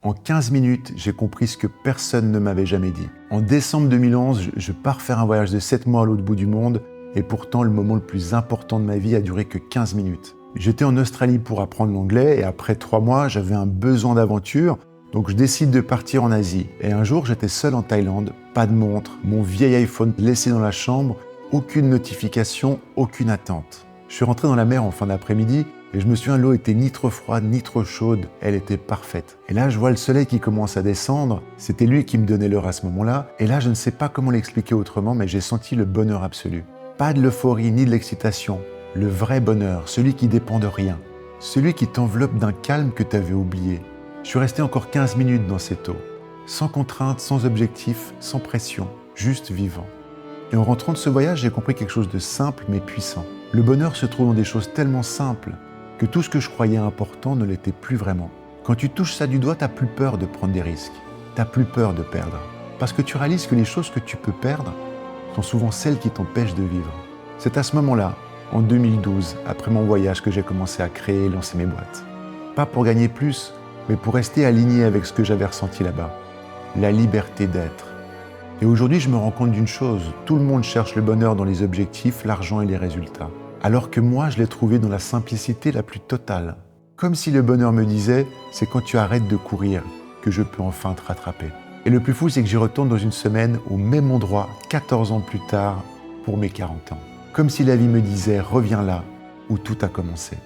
En 15 minutes, j'ai compris ce que personne ne m'avait jamais dit. En décembre 2011, je pars faire un voyage de 7 mois à l'autre bout du monde et pourtant le moment le plus important de ma vie a duré que 15 minutes. J'étais en Australie pour apprendre l'anglais et après 3 mois, j'avais un besoin d'aventure, donc je décide de partir en Asie. Et un jour, j'étais seul en Thaïlande, pas de montre, mon vieil iPhone laissé dans la chambre, aucune notification, aucune attente. Je suis rentré dans la mer en fin d'après-midi et je me souviens, l'eau était ni trop froide ni trop chaude, elle était parfaite. Et là, je vois le soleil qui commence à descendre, c'était lui qui me donnait l'heure à ce moment-là, et là, je ne sais pas comment l'expliquer autrement, mais j'ai senti le bonheur absolu. Pas de l'euphorie ni de l'excitation, le vrai bonheur, celui qui dépend de rien, celui qui t'enveloppe d'un calme que tu avais oublié. Je suis resté encore 15 minutes dans cette eau, sans contrainte, sans objectif, sans pression, juste vivant. Et en rentrant de ce voyage, j'ai compris quelque chose de simple mais puissant. Le bonheur se trouve dans des choses tellement simples que tout ce que je croyais important ne l'était plus vraiment. Quand tu touches ça du doigt, tu n'as plus peur de prendre des risques. Tu n'as plus peur de perdre. Parce que tu réalises que les choses que tu peux perdre sont souvent celles qui t'empêchent de vivre. C'est à ce moment-là, en 2012, après mon voyage, que j'ai commencé à créer et lancer mes boîtes. Pas pour gagner plus, mais pour rester aligné avec ce que j'avais ressenti là-bas. La liberté d'être. Et aujourd'hui, je me rends compte d'une chose, tout le monde cherche le bonheur dans les objectifs, l'argent et les résultats. Alors que moi, je l'ai trouvé dans la simplicité la plus totale. Comme si le bonheur me disait, c'est quand tu arrêtes de courir que je peux enfin te rattraper. Et le plus fou, c'est que j'y retourne dans une semaine au même endroit, 14 ans plus tard, pour mes 40 ans. Comme si la vie me disait, reviens là où tout a commencé.